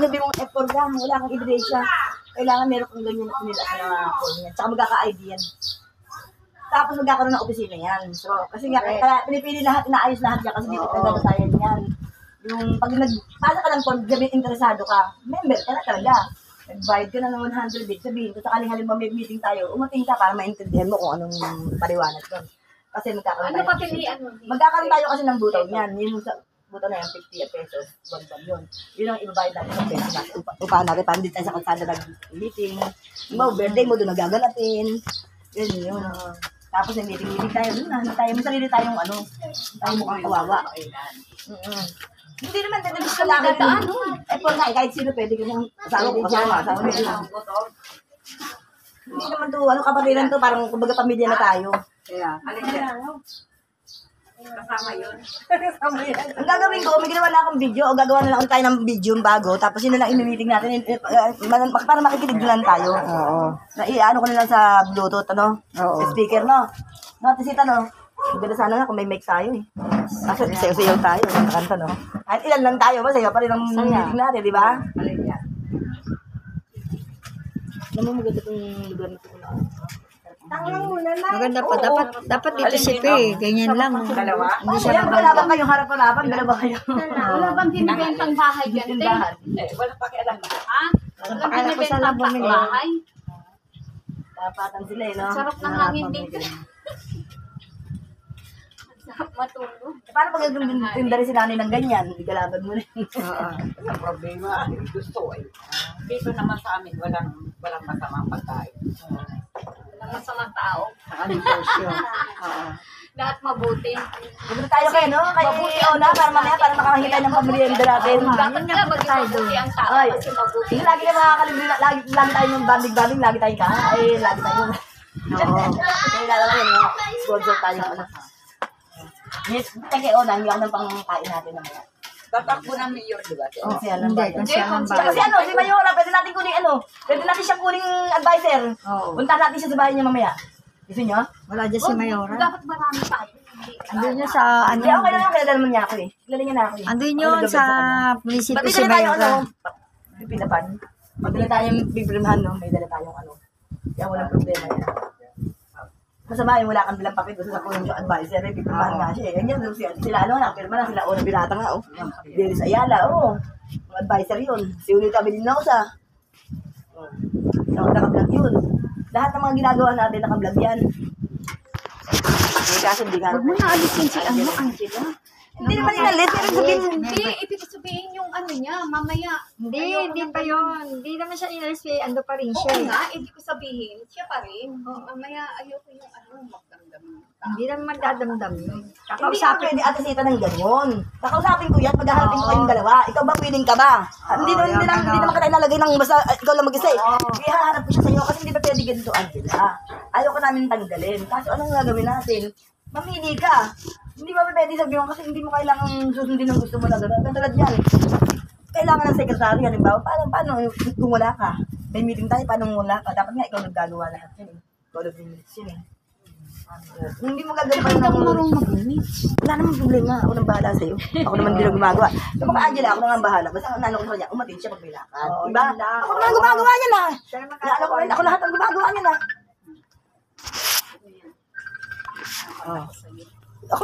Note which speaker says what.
Speaker 1: sabi mong F4 ka, wala kang ebidensya. Kailangan meron kang ganyan nila sa phone yan. Tsaka magkaka-ID yan. Tapos magkakaroon ng opisina yan. So, kasi nga, pinipili lahat, inaayos lahat yan kasi dito nagdadatayan yan. Yung pag nagpasa ka ng form, gabi interesado ka, member ka na talaga. Nag-bayad ka na ng 100 days, sabihin ko, sakaling halimbawa may meeting tayo, umating ka para maintindihan mo kung anong paliwanag doon. Kasi magkakaroon tayo.
Speaker 2: Ano papilian mo?
Speaker 1: Magkakaroon tayo kasi ng butaw niyan. Yung butaw na yung 50 pesos, buwan yun. Yun ang ibabayad natin sa pesos natin. Upahan natin, parang dito tayo sa kalsada nag-meeting. Yung birthday mo doon nagagalatin. Yun yun. Tapos may meeting tayo, doon na, tayo, may sarili tayong ano, tayong mukhang kawawa. Hindi naman, dadabis ka lang. Eh, po nga, kahit sino pwede ka nang asawa ko. Hindi naman to, ano kapatiran to, parang kumbaga pamilya na tayo.
Speaker 3: Kaya, kasama yun.
Speaker 1: Ang gagawin ko, may ginawa na akong video, o gagawa na lang tayo ng video bago, tapos yun na lang imi-meeting natin, para makikinig lang tayo. Oo. Ano ko na lang sa Bluetooth, ano? Oo. Sa speaker, no? No, tisita, no? Maganda sana nga kung may mic tayo, eh. Kasi sayo-sayo tayo, kanta, no? Kahit ilan lang tayo, masaya pa rin ang meeting natin, di ba? Namumaganda itong lugar na ito.
Speaker 4: Maganda pa. Dapat dito si Pe. Ganyan lang.
Speaker 3: Dalawa?
Speaker 4: Hindi siya
Speaker 1: Wala bang kayong harap-harapan? Dalawa kayo.
Speaker 2: Wala bang binibentang bahay dyan?
Speaker 1: Tindahan.
Speaker 3: Walang pakialam.
Speaker 2: Ha? Walang binibentang bahay?
Speaker 1: Tapatan sila, eh, no?
Speaker 2: Sarap ng hangin dito. Sarap matulog.
Speaker 1: Paano pag tinda rin si nanay ng ganyan? Igalaban mo rin.
Speaker 3: Walang problema. Gusto eh. Dito naman sa amin, walang masamang pagkain.
Speaker 2: Walang masamang tao.
Speaker 4: negosyo.
Speaker 2: Lahat mabuti.
Speaker 1: Pumunta tayo kayo, no? Kay Ona, para mamaya, para makakahingin tayo ng pamilya natin.
Speaker 2: Dapat nga maging mabuti ang tao
Speaker 1: Ay.
Speaker 2: kasi mabuti.
Speaker 1: Hindi lagi na makakalibre, lagi tayo ng banding-banding, lagi tayo ka. Ay, lagi tayo. Oo. Kaya lalo kayo, no? Sponsor tayo. Yes, kay Ona, hindi ako ng pangkain natin mamaya.
Speaker 3: Tatakbo ng mayor, di ba?
Speaker 1: Kasi alam
Speaker 4: Hindi,
Speaker 1: ba?
Speaker 4: kasi alam
Speaker 1: Tsaka si ano, si Mayora, pwede natin kuning ano, pwede natin siya kuning advisor. Punta natin siya sa bahay niya mamaya. Gusto niyo?
Speaker 4: Wala dyan si Mayora.
Speaker 2: Dapat marami tayo.
Speaker 4: Andun yun sa,
Speaker 1: Hindi, okay lang yung kilala naman niya ako eh. Kilala niya na ako eh.
Speaker 4: andun yun sa munisipyo
Speaker 1: Pati
Speaker 4: si
Speaker 1: dala tayo ano,
Speaker 4: Mayora.
Speaker 1: pipinapan. Pag dala tayong pipirmahan, no, may dala tayong ano. Kaya walang problema yan. Masama yung wala kang dalang papel, gusto sa kunin yung advisor, eh, pipirmahan nga siya eh. Ganyan, sila ano, nakapirma na, sila Ona Binata nga, oh. Diris Ayala, oh. Yung advisor yun. Si Unita Abilinosa. Nakablog yun. Lahat ng mga ginagawa natin, nakablog yan. Kaso hindi nga.
Speaker 2: Huwag mo na alisin si ano, Angela.
Speaker 1: Hindi naman inalit, pero sabihin.
Speaker 2: Hindi, ibig sabihin yung ano niya, mamaya.
Speaker 4: Hindi pa yun. Hindi naman siya inalis kay ando pa rin siya.
Speaker 2: Oo nga, ibig ko sabihin, siya pa rin. Mamaya ayoko yung ano, magdamdam.
Speaker 4: Hindi naman magdadamdam yun.
Speaker 1: Hindi ka
Speaker 4: Kakausapin.
Speaker 1: pwede ate sita ng ganyan. Kakausapin ko yan, paghaharapin ko kayong dalawa. Ikaw ba willing ka ba? Hindi naman kita ilalagay ng basta ikaw lang mag-isa eh. Hindi haharap ko siya sa iyo kasi hindi pa pwede ganito, Angela. Ayoko namin tanggalin. Kaso anong gagawin natin? Mamili ka. Hindi ba pwede sabihin mo kasi hindi mo kailangan susundin ang gusto mo na gano'n. Katulad yan. Kailangan ng sekretary. Halimbawa, paano kung wala ka? May meeting tayo, paano wala ka? Dapat nga ikaw naggagawa lahat yun eh. Ikaw nag-minutes yun eh. Hindi mo gagawin pa ng
Speaker 2: Marunong mag-minutes.
Speaker 1: wala namang problema. Ako nang bahala sa'yo. Ako naman din ang gumagawa. Yung mga Angela, ako nang bahala. Basta ang nalo ko sa kanya, umatin siya pag may lakad. Diba? Ako naman ang gumagawa niya na. Ako lahat ang gumagawa niya na. Ako